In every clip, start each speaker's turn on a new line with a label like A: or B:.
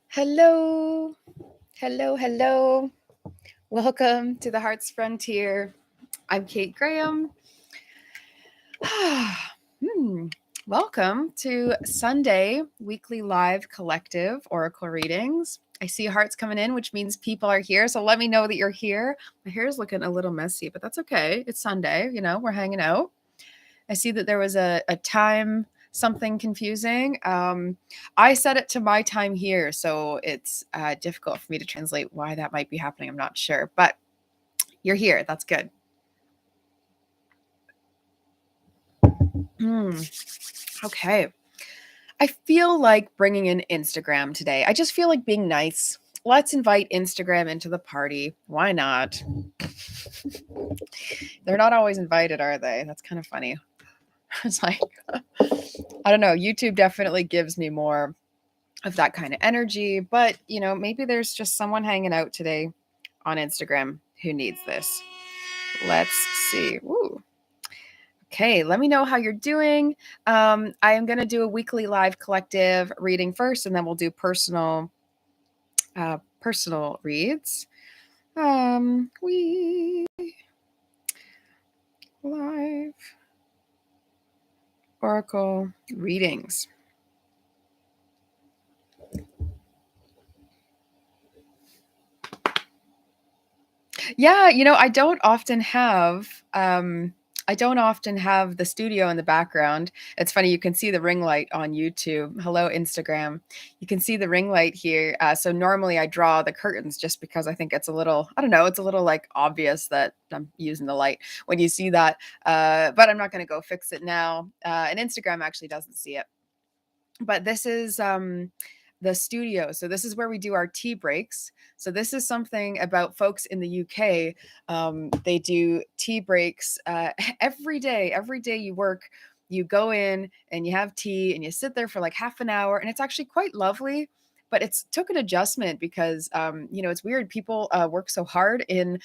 A: Hello, hello. Welcome to the Heart's Frontier. I'm Kate Graham. Welcome to Sunday weekly live collective oracle readings. I see hearts coming in, which means people are here. So let me know that you're here. My hair is looking a little messy, but that's okay. It's Sunday, we're hanging out. I see that there was a time something confusing. I set it to my time here, so it's difficult for me to translate why that might be happening. I'm not sure, but you're here. That's good. Okay. I feel like bringing in Instagram today. I just feel like being nice. Let's invite Instagram into the party. Why not? They're not always invited, are they? That's kind of funny. It's like, I don't know. YouTube definitely gives me more of that kind of energy, but maybe there's just someone hanging out today on Instagram who needs this. Let's see. Ooh. Okay, let me know how you're doing. I am going to do a weekly live collective reading first, and then we'll do personal reads. We live oracle readings. Yeah, I don't often have the studio in the background. It's funny, you can see the ring light on YouTube. Hello, Instagram. You can see the ring light here. So normally I draw the curtains just because I think it's a little, I don't know, it's a little like obvious that I'm using the light when you see that. But I'm not going to go fix it now. And Instagram actually doesn't see it. But this is the studio. So this is where we do our tea breaks. So this is something about folks in the UK. They do tea breaks every day. Every day you work, you go in and you have tea and you sit there for like half an hour, and it's actually quite lovely. But it's took an adjustment because it's weird. People work so hard in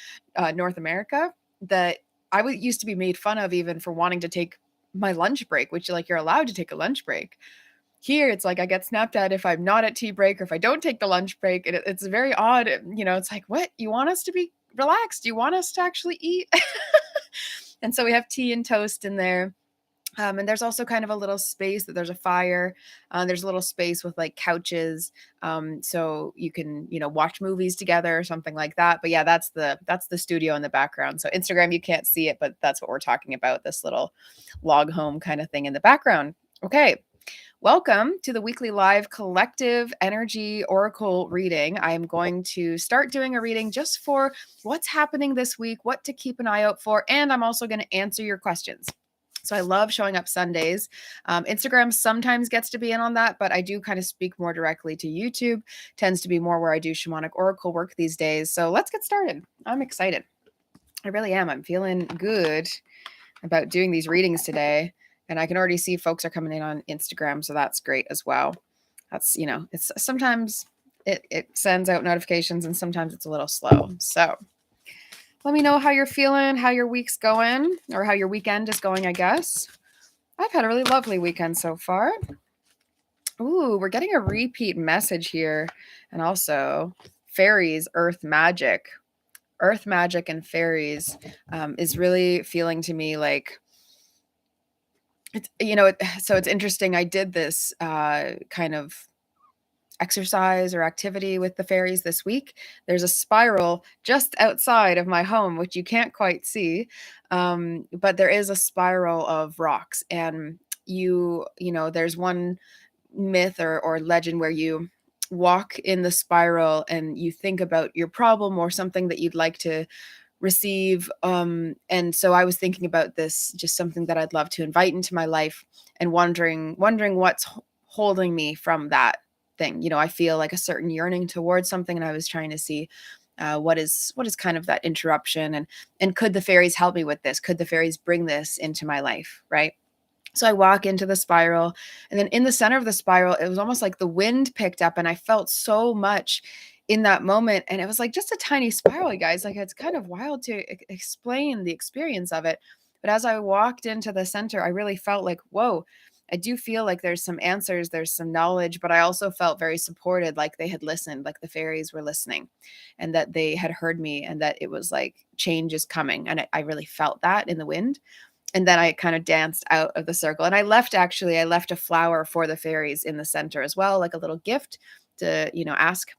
A: North America that used to be made fun of even for wanting to take my lunch break, which you're allowed to take a lunch break. Here, it's like I get snapped at if I'm not at tea break or if I don't take the lunch break. And it's very odd. It's like, what? You want us to be relaxed? You want us to actually eat? And so we have tea and toast in there. And there's also kind of a little space that there's a fire. There's a little space with like couches. So you can, watch movies together or something like that. But yeah, that's the studio in the background. So Instagram, you can't see it, but that's what we're talking about. This little log home kind of thing in the background. Okay. Welcome to the weekly live collective energy oracle reading. I am going to start doing a reading just for what's happening this week, what to keep an eye out for, and I'm also going to answer your questions. So I love showing up Sundays. Instagram sometimes gets to be in on that, but I do kind of speak more directly to YouTube. Tends to be more where I do shamanic oracle work these days. So let's get started. I'm excited. I really am. I'm feeling good about doing these readings today. And I can already see folks are coming in on Instagram, so that's great as well. That's, it's sometimes it sends out notifications and sometimes it's a little slow. So let me know how you're feeling, how your week's going, or how your weekend is going, I guess. I've had a really lovely weekend so far. Ooh, we're getting a repeat message here. And also fairies, earth magic. Earth magic and fairies is really feeling to me like, so it's interesting. I did this kind of exercise or activity with the fairies this week. There's a spiral just outside of my home, which you can't quite see. But there is a spiral of rocks. And there's one myth or legend where you walk in the spiral and you think about your problem or something that you'd like to receive. And so I was thinking about this, just something that I'd love to invite into my life, and wondering what's holding me from that thing. I feel like a certain yearning towards something, and I was trying to see what is kind of that interruption, and could the fairies help me with this? Could the fairies bring this into my life, right? So I walk into the spiral, and then in the center of the spiral, it was almost like the wind picked up, and I felt so much in that moment. And it was like just a tiny spiral, you guys. Like, it's kind of wild to explain the experience of it. But as I walked into the center, I really felt like, whoa. I do feel like there's some answers, there's some knowledge, but I also felt very supported, like they had listened, like the fairies were listening, and that they had heard me, and that it was like change is coming. And I really felt that in the wind. And then I kind of danced out of the circle, and I left a flower for the fairies in the center as well, like a little gift to, ask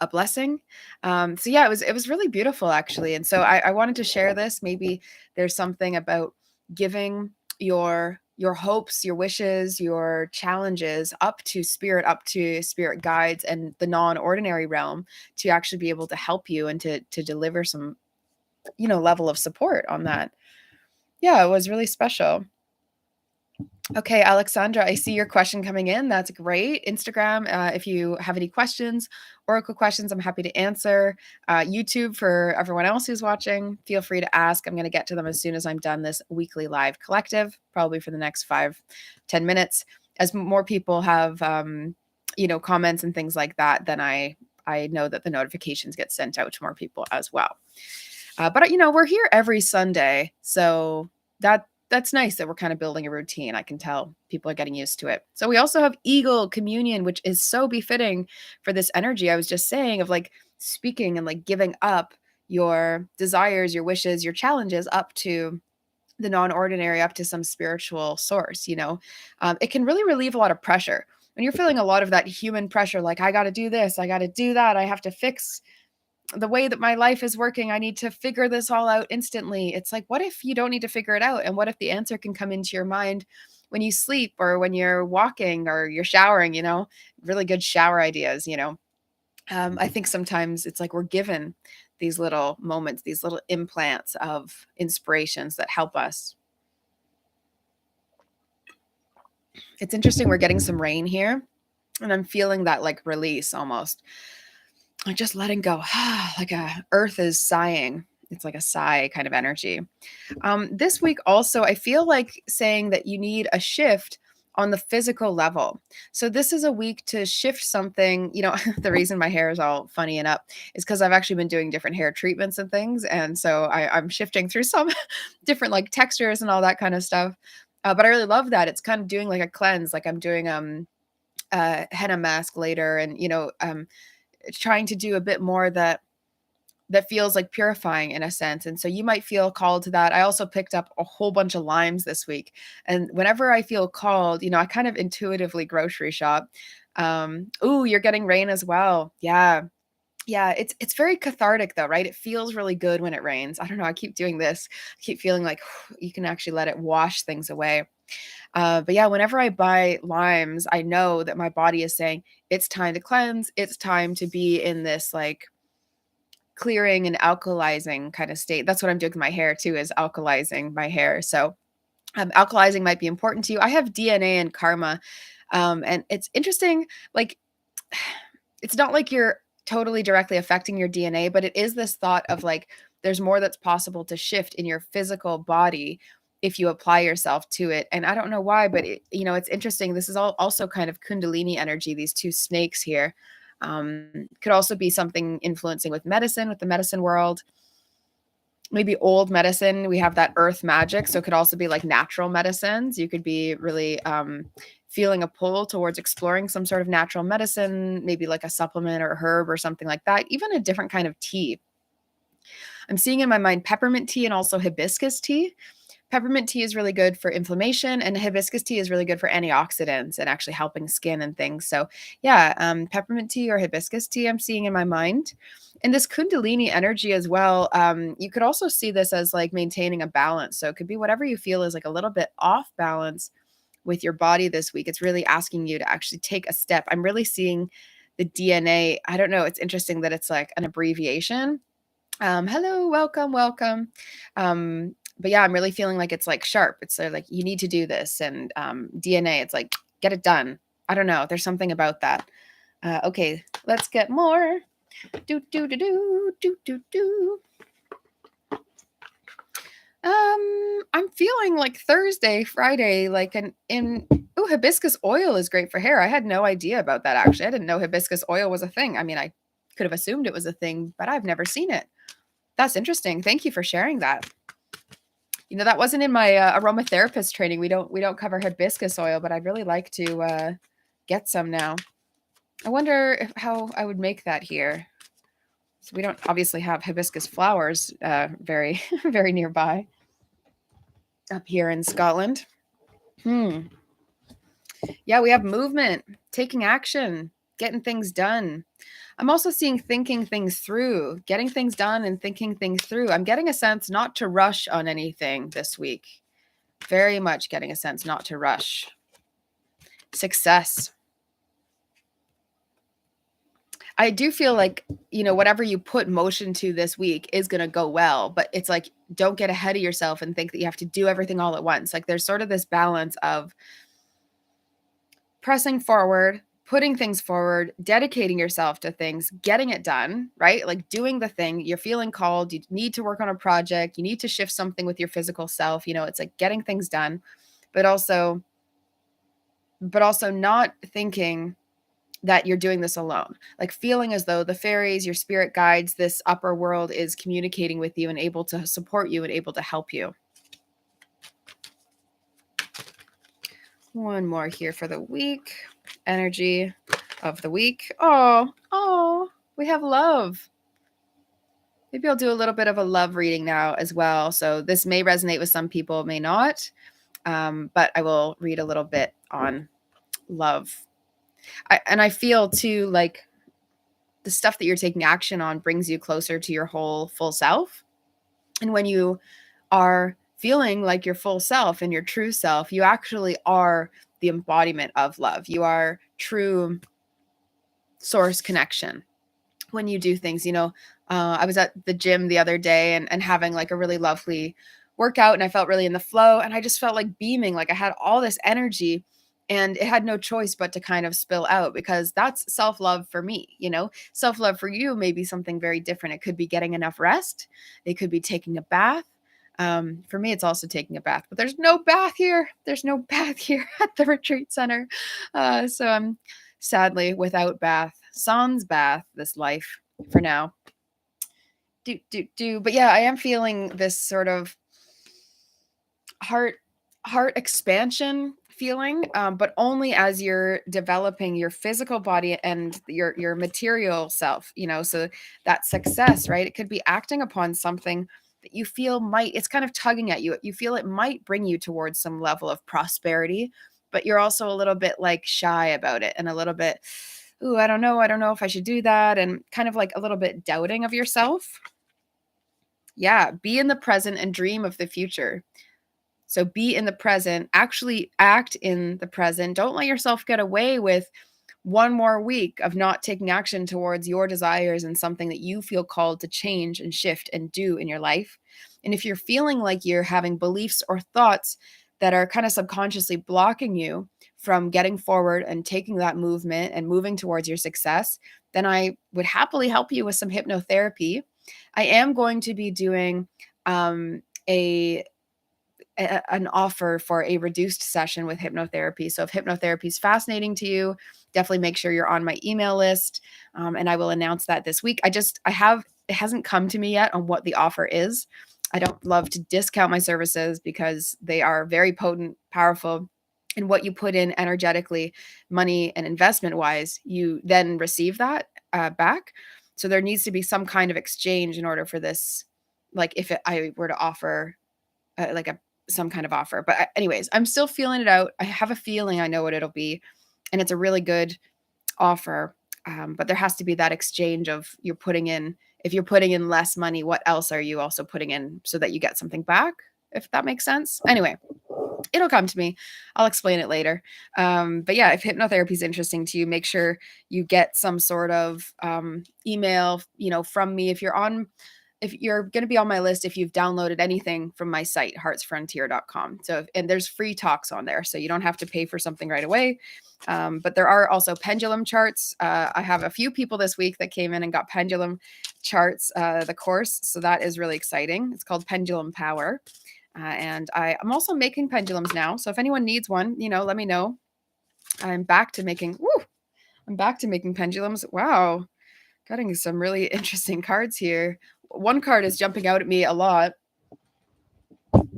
A: a blessing. So yeah, it was really beautiful actually. And so I wanted to share this. Maybe there's something about giving your hopes, your wishes, your challenges up to spirit guides and the non-ordinary realm to actually be able to help you and to deliver some, level of support on that. Yeah, it was really special. Okay, Alexandra, I see your question coming in. That's great. Instagram, if you have any questions, Oracle questions, I'm happy to answer. YouTube, for everyone else who's watching, feel free to ask. I'm going to get to them as soon as I'm done this weekly live collective, probably for the next 5-10 minutes. As more people have, comments and things like that, then I know that the notifications get sent out to more people as well. But we're here every Sunday, so that's nice that we're kind of building a routine. I can tell people are getting used to it. So we also have Eagle Communion, which is so befitting for this energy I was just saying of like speaking and like giving up your desires, your wishes, your challenges up to the non-ordinary, up to some spiritual source. It can really relieve a lot of pressure when you're feeling a lot of that human pressure, like I got to do this, I got to do that, I have to fix the way that my life is working. I need to figure this all out instantly. It's like, what if you don't need to figure it out? And what if the answer can come into your mind when you sleep or when you're walking or you're showering, really good shower ideas, I think sometimes it's like we're given these little moments, these little implants of inspirations that help us. It's interesting. We're getting some rain here and I'm feeling that like release almost. Like just letting go, like earth is sighing. It's like a sigh kind of energy. This week also, I feel like saying that you need a shift on the physical level. So this is a week to shift something. The reason my hair is all funny and up is because I've actually been doing different hair treatments and things. And so I'm shifting through some different like textures and all that kind of stuff. But I really love that. It's kind of doing like a cleanse, like I'm doing henna mask later, and trying to do a bit more that feels like purifying in a sense. And so you might feel called to that. I also picked up a whole bunch of limes this week. And whenever I feel called, I kind of intuitively grocery shop. Ooh, you're getting rain as well. Yeah. Yeah, it's very cathartic though, right? It feels really good when it rains. I don't know, I keep doing this. I keep feeling like you can actually let it wash things away. But yeah, whenever I buy limes, I know that my body is saying it's time to cleanse. It's time to be in this like clearing and alkalizing kind of state. That's what I'm doing with my hair too, is alkalizing my hair. So alkalizing might be important to you. I have DNA and karma. And it's interesting, like it's not like you're totally directly affecting your DNA, but it is this thought of like there's more that's possible to shift in your physical body if you apply yourself to it. And I don't know why, but it's interesting. This is all also kind of Kundalini energy, these two snakes here. Could also be something influencing with medicine, with the medicine world. Maybe old medicine, we have that earth magic. So it could also be like natural medicines. You could be really feeling a pull towards exploring some sort of natural medicine, maybe like a supplement or a herb or something like that, even a different kind of tea. I'm seeing in my mind peppermint tea and also hibiscus tea. Peppermint tea is really good for inflammation, and hibiscus tea is really good for antioxidants and actually helping skin and things. So yeah, peppermint tea or hibiscus tea I'm seeing in my mind. And this Kundalini energy as well, you could also see this as like maintaining a balance. So it could be whatever you feel is like a little bit off balance with your body this week. It's really asking you to actually take a step. I'm really seeing the DNA. I don't know. It's interesting that it's like an abbreviation. Hello, welcome, welcome. But yeah, I'm really feeling like it's like sharp. It's like you need to do this, and DNA. It's like get it done. I don't know. There's something about that. Okay, let's get more. Do do do do do do do. I'm feeling like Thursday, Friday, like hibiscus oil is great for hair. I had no idea about that actually. I didn't know hibiscus oil was a thing. I mean, I could have assumed it was a thing, but I've never seen it. That's interesting. Thank you for sharing that. You know, that wasn't in my aromatherapist training. We don't cover hibiscus oil, but I'd really like to get some now. I wonder how I would make that here. So we don't obviously have hibiscus flowers very very nearby up here in Scotland. Hmm. Yeah, we have movement, taking action, getting things done. I'm also seeing thinking things through, getting things done and thinking things through. I'm getting a sense not to rush on anything this week. Very much getting a sense not to rush. Success. I do feel like, whatever you put motion to this week is going to go well, but it's like, don't get ahead of yourself and think that you have to do everything all at once. Like there's sort of this balance of pressing forward, putting things forward, dedicating yourself to things, getting it done, right? Like doing the thing, you're feeling called, you need to work on a project, you need to shift something with your physical self, it's like getting things done, but also not thinking that you're doing this alone. Like feeling as though the fairies, your spirit guides, this upper world is communicating with you and able to support you and able to help you. One more here for the week. Energy of the week. Oh, we have love. Maybe I'll do a little bit of a love reading now as well. So this may resonate with some people, may not. But I will read a little bit on love. I feel too like the stuff that you're taking action on brings you closer to your whole full self. And when you are feeling like your full self and your true self, you actually are the embodiment of love. You are true source connection when you do things. I was at the gym the other day and having like a really lovely workout, and I felt really in the flow, and I just felt like beaming, like I had all this energy, and it had no choice but to kind of spill out, because that's self-love for me. Self-love for you may be something very different. It could be getting enough rest. It could be taking a bath. For me, it's also taking a bath, but there's no bath here. There's no bath here at the retreat center. So I'm sadly without bath, sans bath this life for now. But yeah, I am feeling this sort of heart expansion feeling, but only as you're developing your physical body and your material self. So that success, right? It could be acting upon something that you feel it's kind of tugging at you. You feel it might bring you towards some level of prosperity, but you're also a little bit like shy about it, and a little bit, ooh, I don't know if I should do that, and kind of like a little bit doubting of yourself. Yeah, be in the present and dream of the future. So be in the present, actually act in the present. Don't let yourself get away with one more week of not taking action towards your desires and something that you feel called to change and shift and do in your life. And if you're feeling like you're having beliefs or thoughts that are kind of subconsciously blocking you from getting forward and taking that movement and moving towards your success, then I would happily help you with some hypnotherapy. I am going to be doing a an offer for a reduced session with hypnotherapy. So if hypnotherapy is fascinating to you, definitely make sure you're on my email list. And I will announce that this week. It hasn't come to me yet on what the offer is. I don't love to discount my services because they are very potent, powerful. And what you put in energetically, money and investment wise, you then receive that back. So there needs to be some kind of exchange in order for this. Like if I were to offer like some kind of offer. But anyways, I'm still feeling it out. I have a feeling I know what it'll be, and it's a really good offer. But there has to be that exchange of if you're putting in less money, what else are you also putting in so that you get something back, if that makes sense? Anyway, it'll come to me. I'll explain it later. But yeah, if hypnotherapy is interesting to you, make sure you get some sort of email, from me. If you're going to be on my list, if you've downloaded anything from my site, heartsfrontier.com. And there's free talks on there, so you don't have to pay for something right away. But there are also pendulum charts. I have a few people this week that came in and got pendulum charts, the course. So that is really exciting. It's called Pendulum Power. And I'm also making pendulums now. So if anyone needs one, let me know. I'm back to making pendulums. Wow. Getting some really interesting cards here. One card is jumping out at me a lot.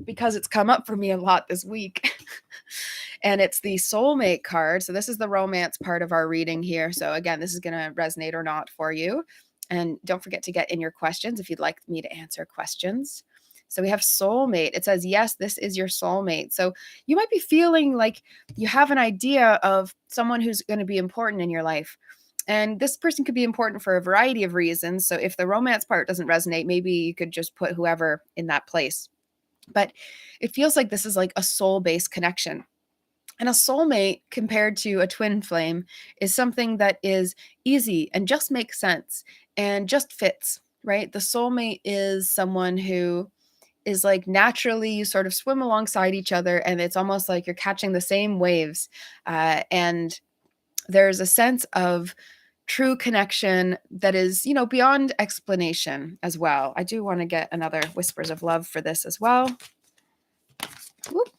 A: because it's come up for me a lot this week. And it's the soulmate card. So this is the romance part of our reading here. So again, this is going to resonate or not for you. And don't forget to get in your questions if you'd like me to answer questions. So we have soulmate. It says, yes, this is your soulmate. So you might be feeling like you have an idea of someone who's going to be important in your life. And this person could be important for a variety of reasons. So if the romance part doesn't resonate, maybe you could just put whoever in that place. But it feels like this is like a soul-based connection. And a soulmate compared to a twin flame is something that is easy and just makes sense and just fits, right? The soulmate is someone who is like naturally you sort of swim alongside each other, and it's almost like you're catching the same waves. And there's a sense of true connection that is, beyond explanation as well. I do want to get another Whispers of Love for this as well. Whoop.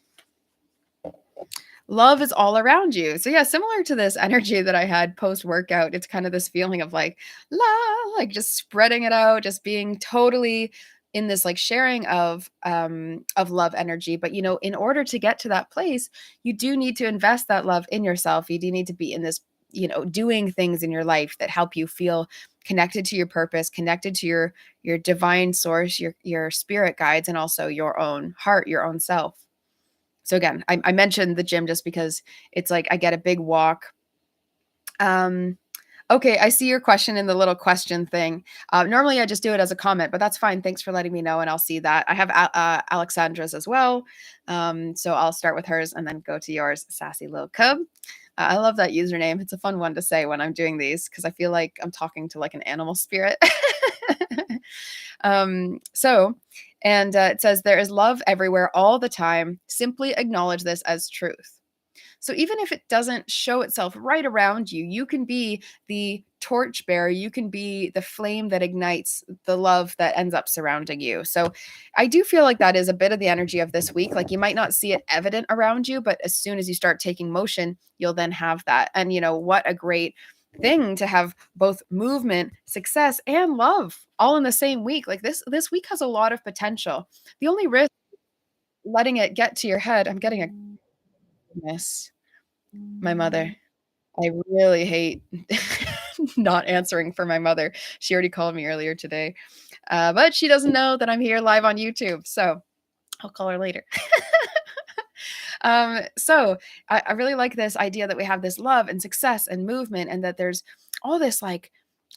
A: Love is all around you. So yeah, similar to this energy that I had post workout, it's kind of this feeling of like like just spreading it out, just being totally in this like sharing of love energy. But in order to get to that place, you do need to invest that love in yourself. You do need to be in this, doing things in your life that help you feel connected to your purpose, connected to your divine source, your spirit guides, and also your own heart, your own self. So again, I mentioned the gym just because it's like I get a big walk. Okay, I see your question in the little question thing. Normally I just do it as a comment, but that's fine. Thanks for letting me know, and I'll see that. I have Alexandra's as well. So I'll start with hers and then go to yours, Sassy Little Cub. I love that username. It's a fun one to say when I'm doing these because I feel like I'm talking to like an animal spirit. It says, there is love everywhere all the time. Simply acknowledge this as truth. So even if it doesn't show itself right around you, you can be the torchbearer. You can be the flame that ignites the love that ends up surrounding you. So I do feel like that is a bit of the energy of this week. Like you might not see it evident around you, but as soon as you start taking motion, you'll then have that. And what a great thing to have both movement, success, and love all in the same week. Like this week has a lot of potential. The only risk letting it get to your head. I'm getting a miss my mother. I really hate not answering for my mother. She already called me earlier today. But she doesn't know that I'm here live on YouTube. So I'll call her later. So I really like this idea that we have this love and success and movement, and that there's all this like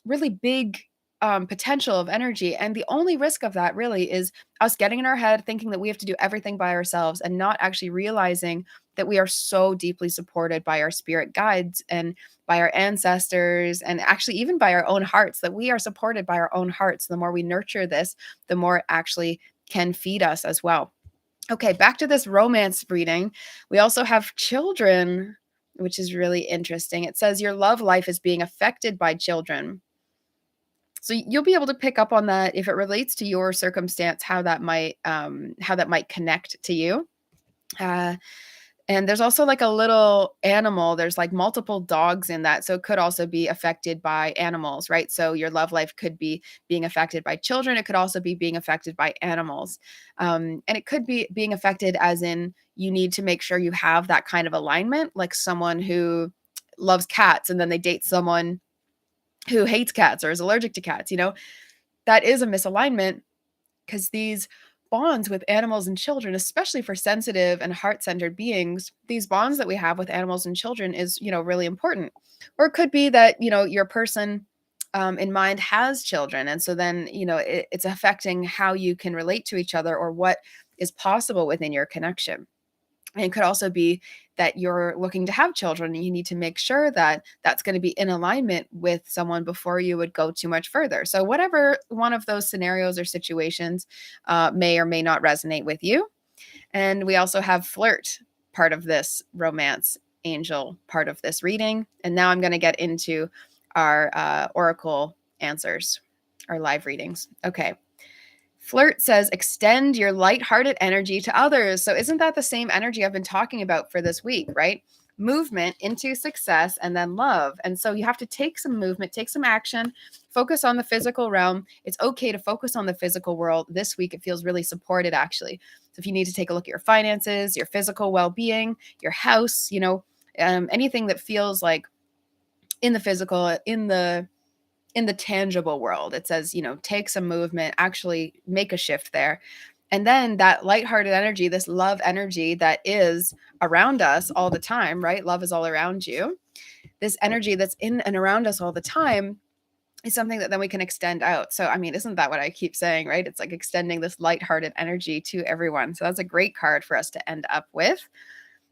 A: really big potential of energy. And the only risk of that really is us getting in our head, thinking that we have to do everything by ourselves and not actually realizing that we are so deeply supported by our spirit guides and by our ancestors, and actually even by our own hearts, that we are supported by our own hearts. The more we nurture this, the more it actually can feed us as well. Okay, back to this romance reading. We also have children, which is really interesting. It says your love life is being affected by children. So you'll be able to pick up on that if it relates to your circumstance, how that might connect to you. And there's also like a little animal. There's like multiple dogs in that. So it could also be affected by animals, right? So your love life could be being affected by children. It could also be being affected by animals. And it could be being affected as in you need to make sure you have that kind of alignment, like someone who loves cats and then they date someone who hates cats or is allergic to cats. That is a misalignment, because these bonds with animals and children, especially for sensitive and heart-centered beings, these bonds that we have with animals and children is, really important. Or it could be that, your person in mind has children. And so then, it's affecting how you can relate to each other or what is possible within your connection. And it could also be that you're looking to have children and you need to make sure that that's going to be in alignment with someone before you would go too much further. So whatever one of those scenarios or situations may or may not resonate with you. And we also have flirt, part of this romance angel, part of this reading. And now I'm going to get into our oracle answers, our live readings. Okay. Flirt says, extend your lighthearted energy to others. So isn't that the same energy I've been talking about for this week, right? movement into success and then love. And so you have to take some movement, take some action, focus on the physical realm. It's okay to focus on the physical world. This week, it feels really supported, actually. So if you need to take a look at your finances, your physical well-being, your house, anything that feels like in the physical, in the tangible world, it says, take some movement, actually make a shift there. And then that lighthearted energy, this love energy that is around us all the time, right? Love is all around you. This energy that's in and around us all the time is something that then we can extend out. So, I mean, isn't that what I keep saying, right? It's like extending this lighthearted energy to everyone. So that's a great card for us to end up with.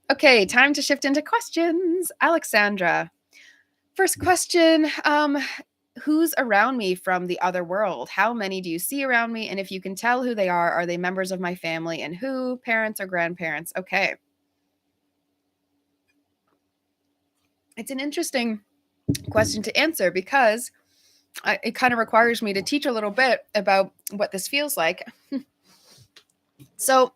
A: Okay, time to shift into questions. Alexandra, first question. Who's around me from the other world? How many do you see around me? And if you can tell who they are they members of my family? And who, parents or grandparents? Okay. It's an interesting question to answer because it kind of requires me to teach a little bit about what this feels like. So,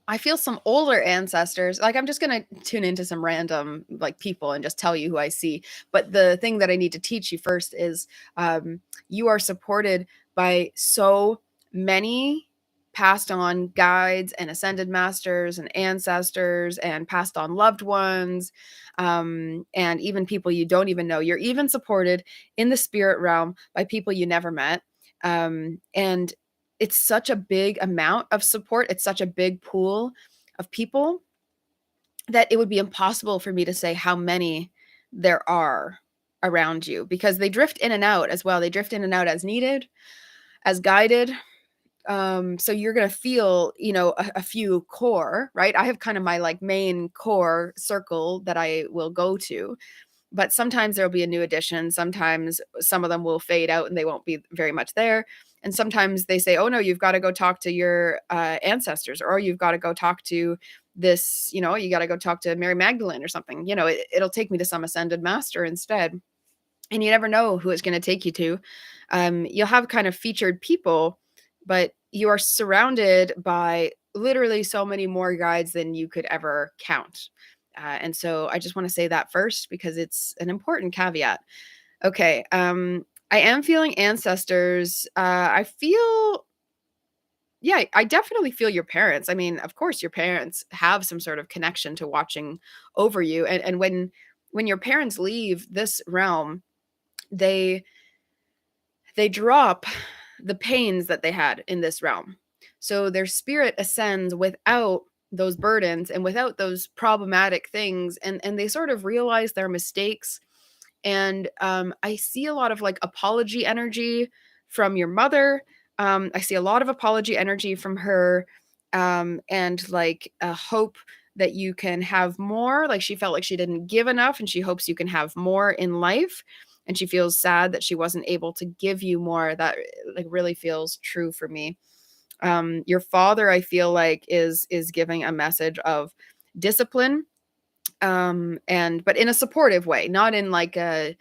A: I feel some older ancestors. Like, I'm just going to tune into some random like people and just tell you who I see. But the thing that I need to teach you first is you are supported by so many passed on guides and ascended masters and ancestors and passed on loved ones, and even people you don't even know. You're even supported in the spirit realm by people you never met. And it's such a big amount of support. It's such a big pool of people that it would be impossible for me to say how many there are around you, because they drift in and out as well. They drift in and out as needed, as guided. So you're going to feel, a few core, right? I have kind of my like main core circle that I will go to, but sometimes there'll be a new addition. Sometimes some of them will fade out and they won't be very much there. And sometimes they say, oh no, you've got to go talk to your ancestors, or you've got to go talk to this, you got to go talk to Mary Magdalene or something. It'll take me to some ascended master instead. And you never know who it's going to take you to. You'll have kind of featured people, but you are surrounded by literally so many more guides than you could ever count. And so I just want to say that first because it's an important caveat. Okay. I am feeling ancestors. I definitely feel your parents. I mean, of course, your parents have some sort of connection to watching over you. And when your parents leave this realm, they drop the pains that they had in this realm. So their spirit ascends without those burdens and without those problematic things, and they sort of realize their mistakes. And I see a lot of like apology energy from your mother. I see a lot of apology energy from her, and like a hope that you can have more. Like she felt like she didn't give enough and she hopes you can have more in life. And she feels sad that she wasn't able to give you more. That like really feels true for me. Your father, I feel like, is giving a message of discipline, but in a supportive way, not in like a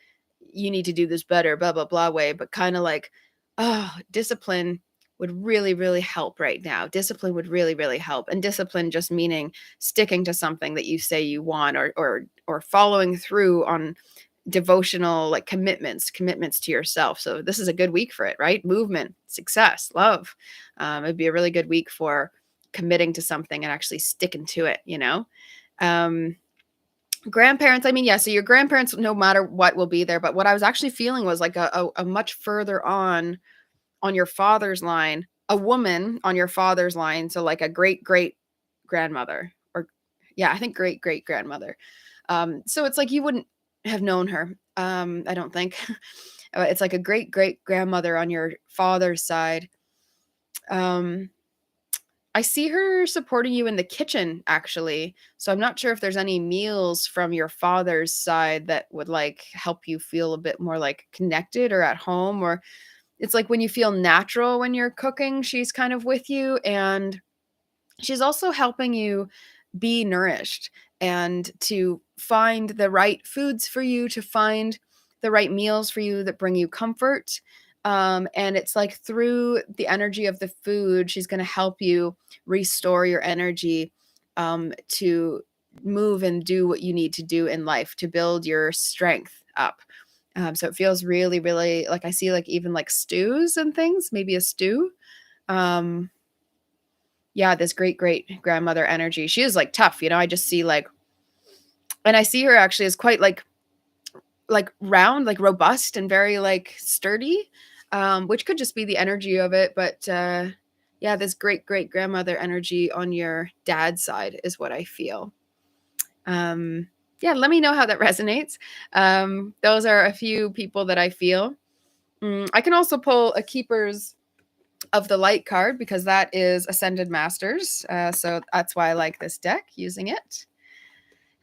A: you need to do this better blah blah blah way, but kind of like, oh, discipline would really really help right now. Discipline would really really help. And discipline just meaning sticking to something that you say you want, or following through on devotional like commitments to yourself. So this is a good week for it, right? Movement, success, love. It'd be a really good week for committing to something and actually sticking to it, grandparents, I mean, yeah, so your grandparents, no matter what, will be there. But what I was actually feeling was like a much further on your father's line, a woman on your father's line. So like a great great grandmother, or yeah, I think great great grandmother. So it's like you wouldn't have known her. I don't think. It's like a great great grandmother on your father's side. I see her supporting you in the kitchen, actually. So I'm not sure if there's any meals from your father's side that would like help you feel a bit more like connected or at home. Or it's like when you feel natural when you're cooking, she's kind of with you. And she's also helping you be nourished and to find the right foods for you, to find the right meals for you that bring you comfort. And it's like through the energy of the food, she's going to help you restore your energy to move and do what you need to do in life to build your strength up. So it feels really, really like I see like even like stews and things, maybe a stew. Um, yeah, this great great grandmother energy. She is like tough, you know. I just see like, and I see her actually as quite like round, like robust and very like sturdy, which could just be the energy of it. But yeah, this great great grandmother energy on your dad's side is what I feel. Yeah, let me know how that resonates. Those are a few people that I feel. I can also pull a Keepers of the Light card because that is Ascended Masters. So that's why I like this deck, using it.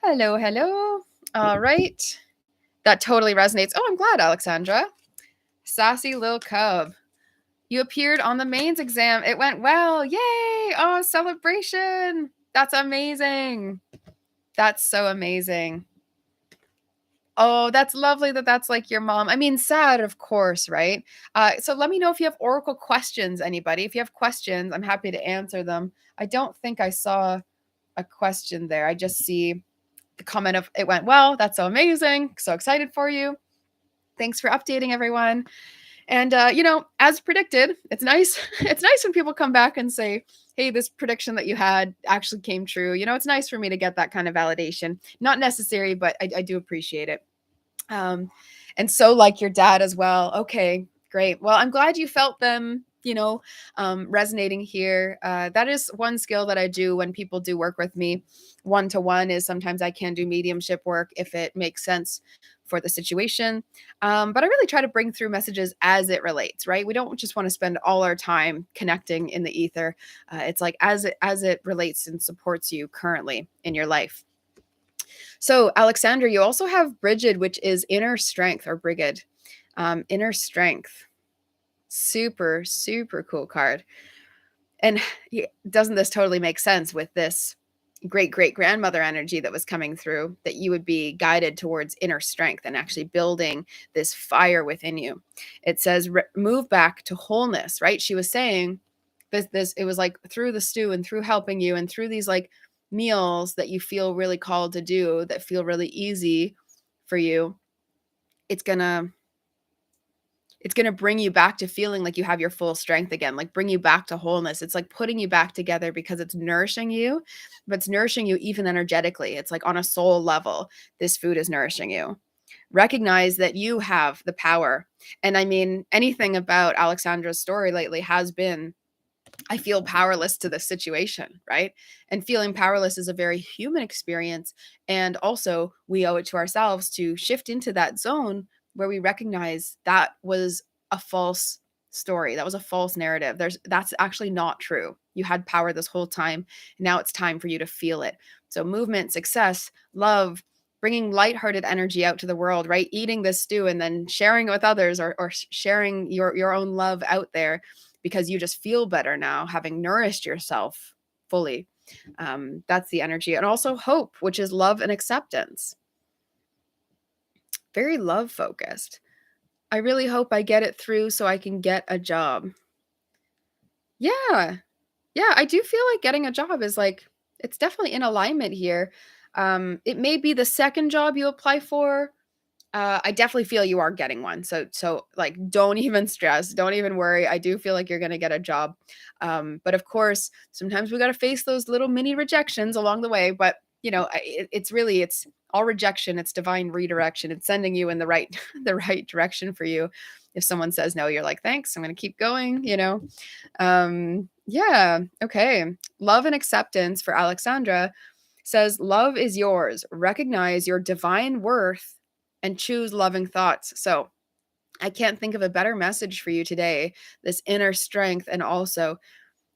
A: Hello, hello. All right. That totally resonates. Oh, I'm glad, Alexandra. Sassy Lil Cub. You appeared on the mains exam. It went well. Yay. Oh, celebration. That's amazing. That's so amazing. Oh, that's lovely that that's like your mom. I mean, sad, of course, right? So let me know if you have oracle questions, anybody. If you have questions, I'm happy to answer them. I don't think I saw a question there. I just see the comment of it went well. That's so amazing. So excited for you. Thanks for updating everyone. And as predicted, it's nice. It's nice when people come back and say, "Hey, this prediction that you had actually came true." You know, it's nice for me to get that kind of validation. Not necessary, but I do appreciate it. And so like your dad as well. Okay, great. Well, I'm glad you felt them, resonating here. That is one skill that I do when people do work with me one to one, is sometimes I can do mediumship work if it makes sense for the situation. But I really try to bring through messages as it relates, right? We don't just want to spend all our time connecting in the ether. It's like as it relates and supports you currently in your life. So, Alexandra, you also have Brigid, which is inner strength, or Brigid, inner strength. Super, super cool card. And doesn't this totally make sense with this great great grandmother energy that was coming through, that you would be guided towards inner strength and actually building this fire within you? It says move back to wholeness, right? She was saying this it was like through the stew and through helping you and through these like meals that you feel really called to do, that feel really easy for you. It's gonna bring you back to feeling like you have your full strength again, like bring you back to wholeness. It's like putting you back together because it's nourishing you, but it's nourishing you even energetically. It's like on a soul level, this food is nourishing you. Recognize that you have the power. And I mean, anything about Alexandra's story lately has been, I feel powerless to the situation, right? And feeling powerless is a very human experience. And also, we owe it to ourselves to shift into that zone where we recognize that was a false story. That was a false narrative. That's actually not true. You had power this whole time. Now it's time for you to feel it. So, movement, success, love, bringing lighthearted energy out to the world, right? Eating this stew and then sharing it with others, or sharing your own love out there, because you just feel better now, having nourished yourself fully. That's the energy. And also hope, which is love and acceptance. Very love focused. I really hope I get it through so I can get a job. Yeah. Yeah, I do feel like getting a job is like, it's definitely in alignment here. It may be the second job you apply for. I definitely feel you are getting one. So like, don't even stress. Don't even worry. I do feel like you're gonna get a job. But of course, sometimes we gotta face those little mini rejections along the way. But it's all rejection. It's divine redirection. It's sending you in the right the right direction for you. If someone says no, you're like, thanks, I'm gonna keep going, Yeah, okay. Love and acceptance for Alexandra says, love is yours. Recognize your divine worth and choose loving thoughts. So I can't think of a better message for you today. This inner strength, and also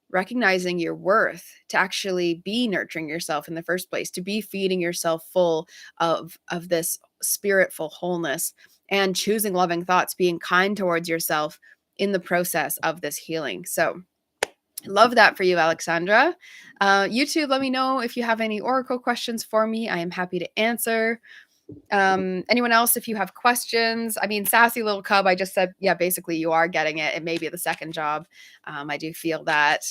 A: recognizing your worth to actually be nurturing yourself in the first place, to be feeding yourself full of this spiritful wholeness, and choosing loving thoughts, being kind towards yourself in the process of this healing. So love that for you, Alexandra. YouTube, let me know if you have any oracle questions for me. I am happy to answer. Anyone else, if you have questions? I mean, sassy little cub, I just said, yeah, basically you are getting it. It may be the second job. I do feel that.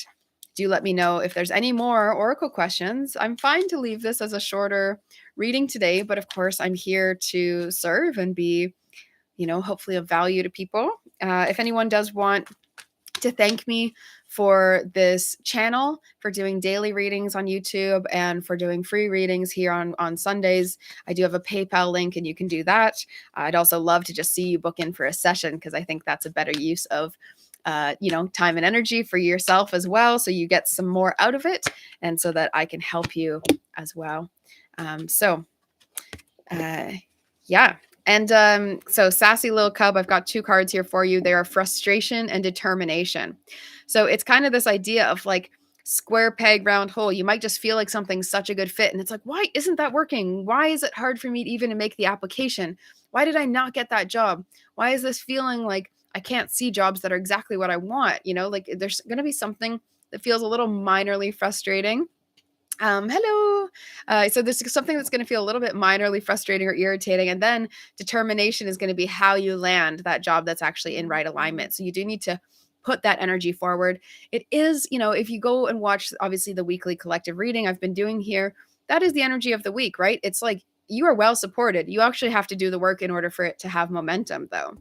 A: Do let me know if there's any more oracle questions. I'm fine to leave this as a shorter reading today, but of course, I'm here to serve and be, hopefully of value to people. If anyone does want to thank me for this channel, for doing daily readings on YouTube, and for doing free readings here on Sundays, I do have a PayPal link and you can do that. I'd also love to just see you book in for a session because I think that's a better use of time and energy for yourself as well. So you get some more out of it and so that I can help you as well. Yeah. And so sassy little cub, I've got 2 cards here for you. They are frustration and determination. So it's kind of this idea of like square peg, round hole. You might just feel like something's such a good fit. And it's like, why isn't that working? Why is it hard for me even to make the application? Why did I not get that job? Why is this feeling like I can't see jobs that are exactly what I want? Like there's going to be something that feels a little minorly frustrating. Hello. So this is something that's going to feel a little bit minorly frustrating or irritating. And then determination is going to be how you land that job that's actually in right alignment. So you do need to put that energy forward. It is, if you go and watch, obviously, the weekly collective reading I've been doing here, that is the energy of the week, right? It's like you are well supported. You actually have to do the work in order for it to have momentum, though.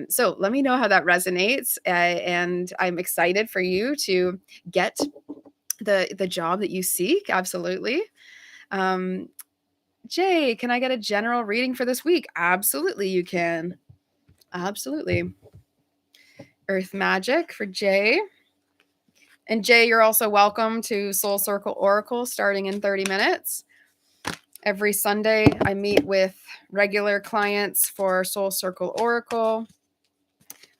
A: So let me know how that resonates. And I'm excited for you to get the job that you seek. Absolutely. Jay, can I get a general reading for this week? Absolutely, you can. Absolutely. Earth Magic for Jay. And Jay, you're also welcome to Soul Circle Oracle starting in 30 minutes. Every Sunday, I meet with regular clients for Soul Circle Oracle.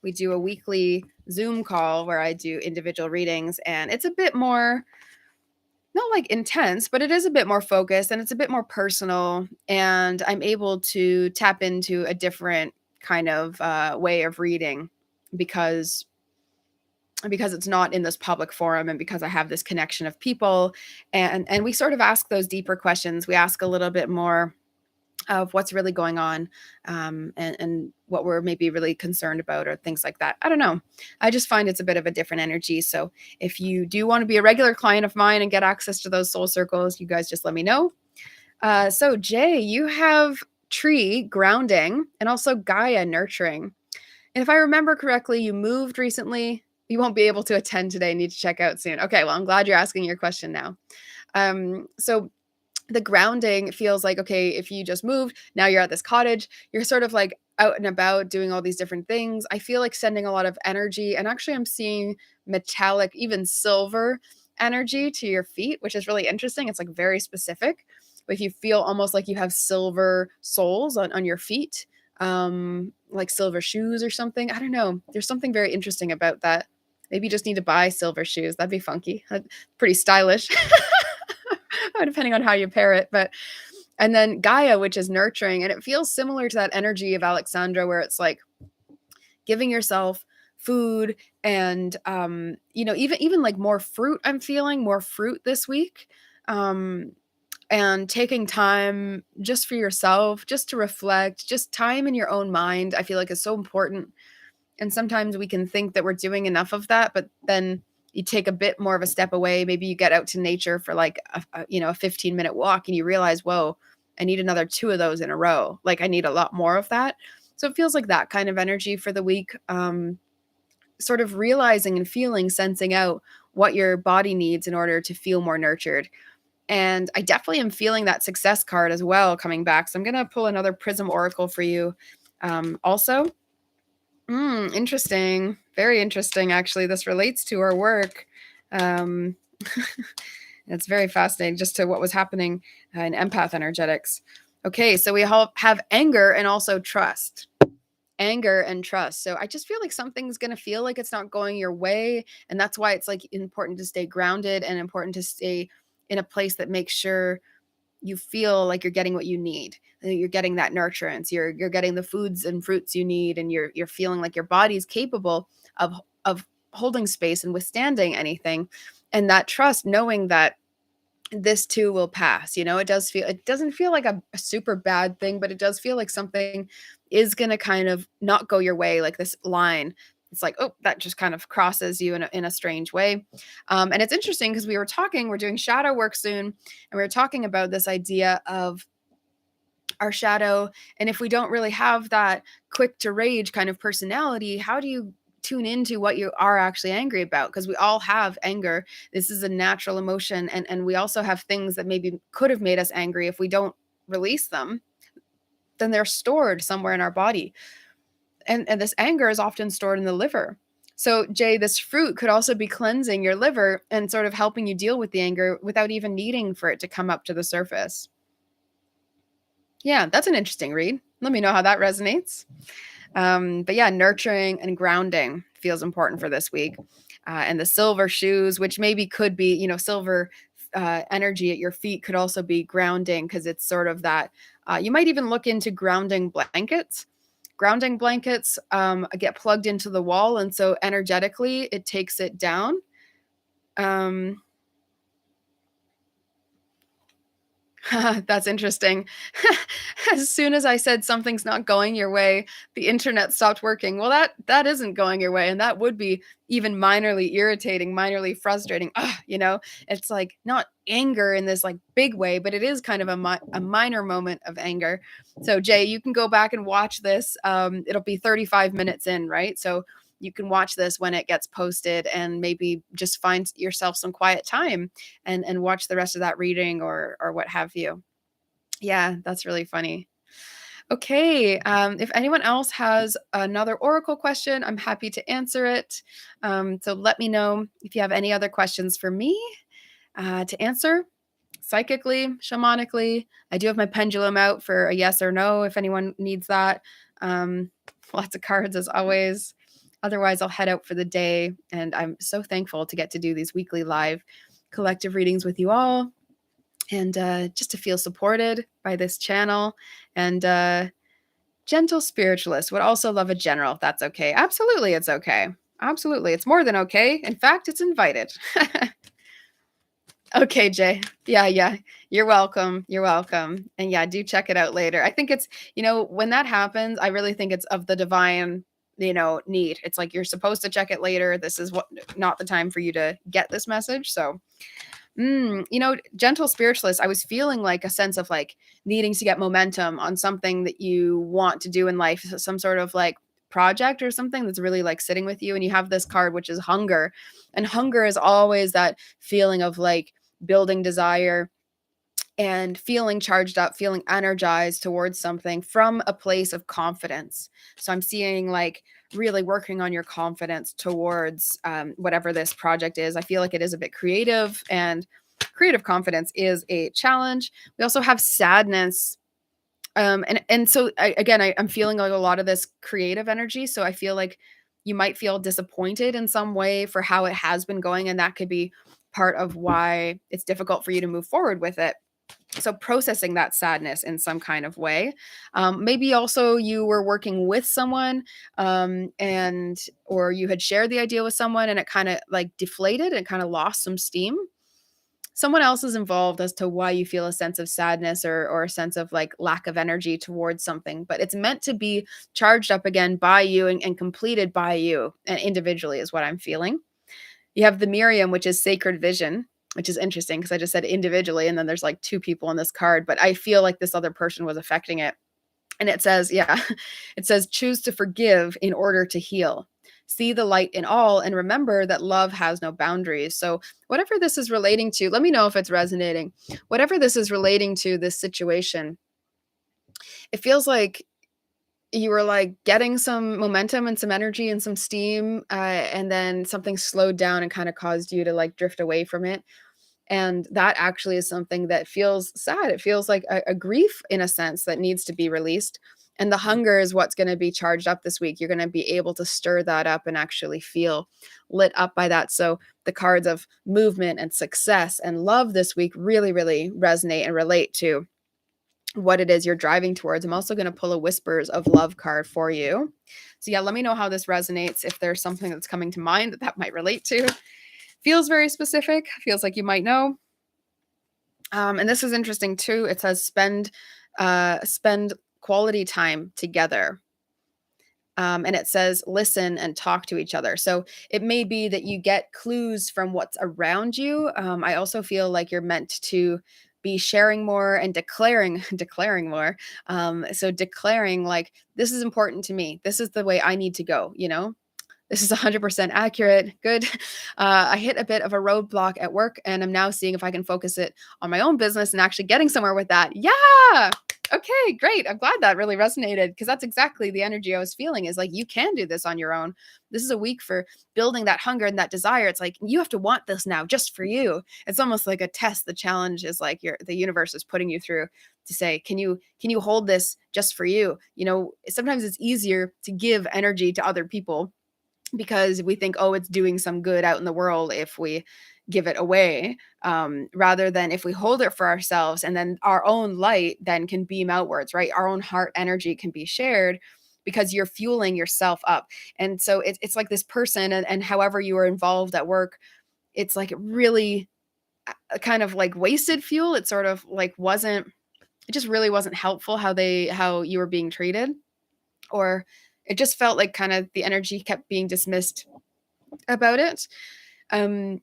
A: We do a weekly Zoom call where I do individual readings, and it's a bit more, not like intense, but it is a bit more focused and it's a bit more personal. And I'm able to tap into a different kind of way of reading because it's not in this public forum and because I have this connection of people. And we sort of ask those deeper questions. We ask a little bit more of what's really going on, and what we're maybe really concerned about or things like that. I don't know. I just find it's a bit of a different energy. So if you do want to be a regular client of mine and get access to those soul circles, you guys just let me know. So Jay, you have tree grounding and also Gaia nurturing. And if I remember correctly, you moved recently. You won't be able to attend today. Need to check out soon. Okay, well, I'm glad you're asking your question now. So the grounding feels like, okay, if you just moved, now you're at this cottage, you're sort of like out and about doing all these different things. I feel like sending a lot of energy. And actually, I'm seeing metallic, even silver energy to your feet, which is really interesting. It's like very specific. But if you feel almost like you have silver soles on your feet, like silver shoes or something, I don't know. There's something very interesting about that. Maybe you just need to buy silver shoes. That'd be funky. Pretty stylish. Depending on how you pair it. And then Gaia, which is nurturing, and it feels similar to that energy of Alexandra, where it's like giving yourself food and even like more fruit. I'm feeling more fruit this week, and taking time just for yourself, just to reflect, just time in your own mind. I feel like is so important. And sometimes we can think that we're doing enough of that, but then you take a bit more of a step away. Maybe you get out to nature for like a 15-minute walk and you realize, whoa, I need another 2 of those in a row. Like I need a lot more of that. So it feels like that kind of energy for the week. Sort of realizing and feeling, sensing out what your body needs in order to feel more nurtured. And I definitely am feeling that success card as well coming back. So I'm going to pull another Prism Oracle for you. Also, interesting. Very interesting, actually. This relates to our work. It's very fascinating just to what was happening in Empath Energetics. Okay, so we have anger and also trust. Anger and trust. So I just feel like something's going to feel like it's not going your way. And that's why it's like important to stay grounded and important to stay in a place that makes sure you feel like you're getting what you need. You're getting that nurturance. You're getting the foods and fruits you need, and you're feeling like your body's capable of holding space and withstanding anything. And that trust, knowing that this too will pass. It doesn't feel like a super bad thing, but it does feel like something is going to kind of not go your way, like this line. It's like, oh, that just kind of crosses you in a strange way. And it's interesting because we're doing shadow work soon, and we were talking about this idea of our shadow. And if we don't really have that quick to rage kind of personality, how do you tune into what you are actually angry about? Because we all have anger. This is a natural emotion. And we also have things that maybe could have made us angry. If we don't release them, then they're stored somewhere in our body. And this anger is often stored in the liver. So, Jay, this fruit could also be cleansing your liver and sort of helping you deal with the anger without even needing for it to come up to the surface. Yeah, that's an interesting read. Let me know how that resonates. But yeah, nurturing and grounding feels important for this week. And the silver shoes, which maybe could be, silver energy at your feet could also be grounding, because it's sort of that. You might even look into grounding blankets. Grounding blankets get plugged into the wall, and so energetically it takes it down. That's interesting. As soon as I said something's not going your way, the internet stopped working. Well, that isn't going your way, and that would be even minorly irritating, minorly frustrating. It's like not anger in this like big way, but it is kind of a minor moment of anger. So, Jay, you can go back and watch this. It'll be 35 minutes in, right? So you can watch this when it gets posted, and maybe just find yourself some quiet time and watch the rest of that reading or what have you. Yeah, that's really funny. Okay, if anyone else has another oracle question, I'm happy to answer it. So let me know if you have any other questions for me to answer psychically, shamanically. I do have my pendulum out for a yes or no if anyone needs that. Um, Lots of cards as always. Otherwise, I'll head out for the day. And I'm so thankful to get to do these weekly live collective readings with you all, and just to feel supported by this channel. And gentle spiritualist would also love a general, if that's okay. Absolutely, it's okay. Absolutely. It's more than okay. In fact, it's invited. Okay, Jay. Yeah. You're welcome. You're welcome. And yeah, do check it out later. I think it's, when that happens, I really think it's of the divine, need. It's like you're supposed to check it later. This is not the time for you to get this message. So, gentle spiritualist, I was feeling like a sense of like needing to get momentum on something that you want to do in life, some sort of like project or something that's really like sitting with you. And you have this card, which is hunger. And hunger is always that feeling of like building desire and feeling charged up, feeling energized towards something from a place of confidence. So I'm seeing like really working on your confidence towards whatever this project is. I feel like it is a bit creative, and creative confidence is a challenge. We also have sadness. And so I'm feeling like a lot of this creative energy. So I feel like you might feel disappointed in some way for how it has been going. And that could be part of why it's difficult for you to move forward with it. So processing that sadness in some kind of way. Maybe also you were working with someone, or you had shared the idea with someone and it kind of like deflated and kind of lost some steam. Someone else is involved as to why you feel a sense of sadness or a sense of like lack of energy towards something, but it's meant to be charged up again by you and completed by you and individually is what I'm feeling. You have the Miriam, which is sacred vision, which is interesting because I just said individually, and then there's like two people on this card, but I feel like this other person was affecting it. And it says, it says, choose to forgive in order to heal. See the light in all and remember that love has no boundaries. So, whatever this is relating to, let me know if it's resonating. Whatever this is relating to, this situation, it feels like you were like getting some momentum and some energy and some steam, and then something slowed down and kind of caused you to like drift away from it. And that actually is something that feels sad. It feels like a grief in a sense that needs to be released. And the hunger is what's going to be charged up this week. You're going to be able to stir that up and actually feel lit up by that. So the cards of movement and success and love this week really, really resonate and relate to what it is you're driving towards. I'm also going to pull a Whispers of Love card for you. So yeah, let me know how this resonates. If there's something that's coming to mind that might relate to. Feels very specific. Feels like you might know. And this is interesting too. It says spend quality time together. And it says listen and talk to each other. So it may be that you get clues from what's around you. I also feel like you're meant to be sharing more and declaring declaring more. So declaring like, this is important to me, this is the way I need to go, you know. This is 100% accurate. Good. I hit a bit of a roadblock at work, and I'm now seeing if I can focus it on my own business and actually getting somewhere with that. Yeah. Okay, great. I'm glad that really resonated, because that's exactly the energy I was feeling, is like, you can do this on your own. This is a week for building that hunger and that desire. It's like, you have to want this now just for you. It's almost like a test. The challenge is like the universe is putting you through to say, can you hold this just for you? You know, sometimes it's easier to give energy to other people because we think, oh, it's doing some good out in the world if we give it away, rather than if we hold it for ourselves, and then our own light then can beam outwards, right? Our own heart energy can be shared because you're fueling yourself up. And so it's like this person, and however you were involved at work, it's like really kind of like wasted fuel. It sort of like wasn't, it just really wasn't helpful how you were being treated, or it just felt like kind of the energy kept being dismissed about it. Um,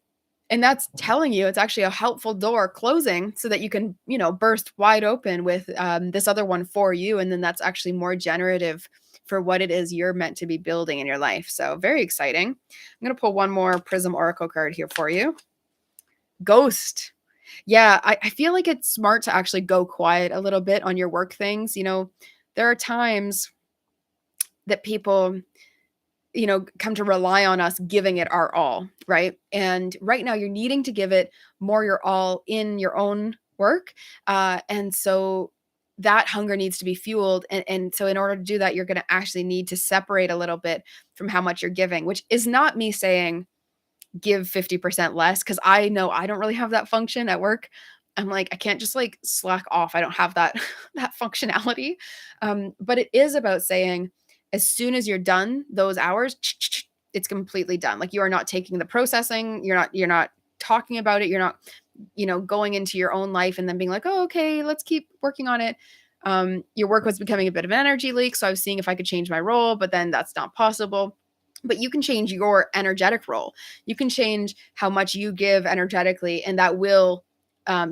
A: and that's telling you it's actually a helpful door closing so that you can, you know, burst wide open with this other one for you. And then that's actually more generative for what it is you're meant to be building in your life. So very exciting. I'm going to pull one more Prism Oracle card here for you. Ghost. Yeah, I feel like it's smart to actually go quiet a little bit on your work things. You know, there are times that people, you know, come to rely on us giving it our all, right? And right now you're needing to give it more your all in your own work. And so that hunger needs to be fueled. And so in order to do that, you're going to actually need to separate a little bit from how much you're giving, which is not me saying give 50% less, because I know I don't really have that function at work. I'm like, I can't just like slack off. I don't have that that functionality. But it is about saying, as soon as you're done those hours, it's completely done. Like, you are not taking the processing, you're not talking about it, you're not, you know, going into your own life and then being like, oh, okay, let's keep working on it. Your work was becoming a bit of an energy leak. So I was seeing if I could change my role, but then that's not possible. But you can change your energetic role. You can change how much you give energetically, and that will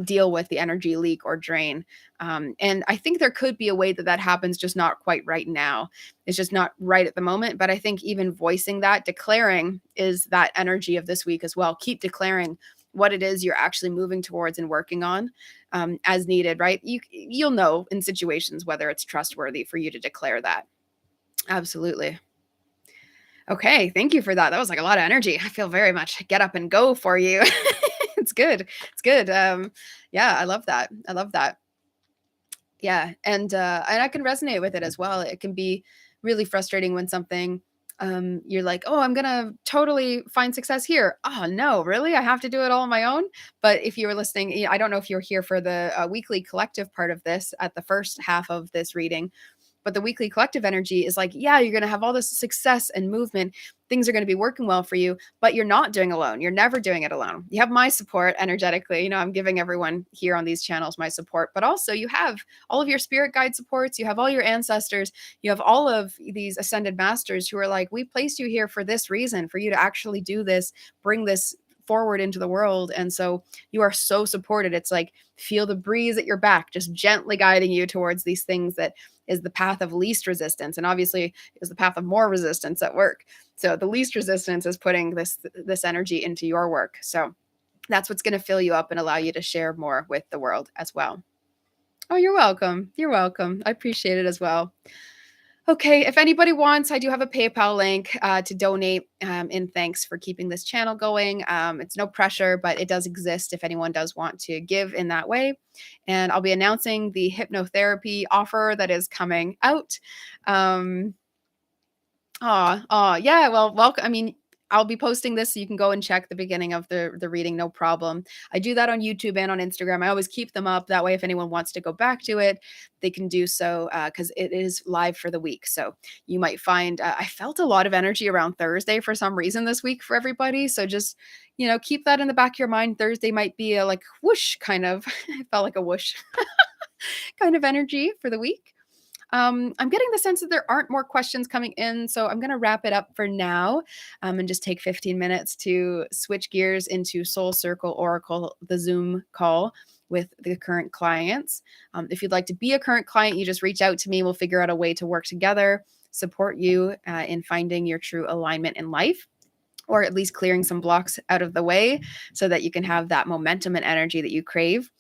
A: deal with the energy leak or drain. And I think there could be a way that that happens, just not quite right now. It's just not right at the moment. But I think even voicing that, declaring, is that energy of this week as well. Keep declaring what it is you're actually moving towards and working on, as needed, right? You'll know in situations whether it's trustworthy for you to declare that. Absolutely. Okay, thank you for that. That was like a lot of energy. I feel very much get up and go for you. It's good. It's good. Yeah, I love that. I love that. Yeah, and I can resonate with it as well. It can be really frustrating when something, you're like, "Oh, I'm gonna totally find success here." Oh no, really? I have to do it all on my own? But if you were listening, I don't know if you're here for the weekly collective part of this at the first half of this reading, but the weekly collective energy is like, yeah, you're going to have all this success and movement. Things are going to be working well for you, but you're not doing alone. You're never doing it alone. You have my support energetically. You know, I'm giving everyone here on these channels my support, but also you have all of your spirit guide supports. You have all your ancestors. You have all of these ascended masters who are like, we placed you here for this reason, for you to actually do this, bring this forward into the world. And so you are so supported. It's like, feel the breeze at your back, just gently guiding you towards these things that is the path of least resistance, and obviously is the path of more resistance at work. So the least resistance is putting this energy into your work. So that's what's going to fill you up and allow you to share more with the world as well. Oh, you're welcome. You're welcome. I appreciate it as well. Okay, if anybody wants, I do have a PayPal link to donate in thanks for keeping this channel going. It's no pressure, but it does exist if anyone does want to give in that way. And I'll be announcing the hypnotherapy offer that is coming out. Yeah, well, welcome. I mean, I'll be posting this so you can go and check the beginning of the reading, no problem. I do that on YouTube and on Instagram. I always keep them up. That way, if anyone wants to go back to it, they can do so because it is live for the week. So you might find I felt a lot of energy around Thursday for some reason this week for everybody. So just, keep that in the back of your mind. Thursday might be a like whoosh kind of, it felt like a whoosh kind of energy for the week. I'm getting the sense that there aren't more questions coming in, so I'm going to wrap it up for now and just take 15 minutes to switch gears into Soul Circle Oracle, the Zoom call with the current clients. If you'd like to be a current client, you just reach out to me. We'll figure out a way to work together, support you in finding your true alignment in life, or at least clearing some blocks out of the way so that you can have that momentum and energy that you crave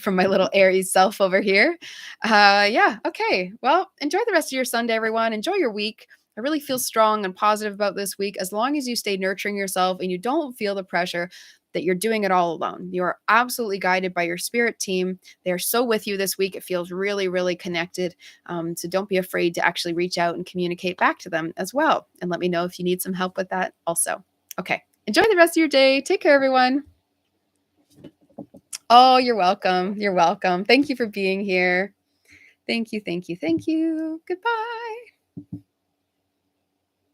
A: from my little Aries self over here. Yeah. Okay. Well, enjoy the rest of your Sunday, everyone. Enjoy your week. I really feel strong and positive about this week as long as you stay nurturing yourself and you don't feel the pressure that you're doing it all alone. You are absolutely guided by your spirit team. They are so with you this week. It feels really, really connected. So don't be afraid to actually reach out and communicate back to them as well. And let me know if you need some help with that also. Okay. Enjoy the rest of your day. Take care, everyone. Oh, you're welcome. You're welcome. Thank you for being here. Thank you. Thank you. Thank you. Goodbye.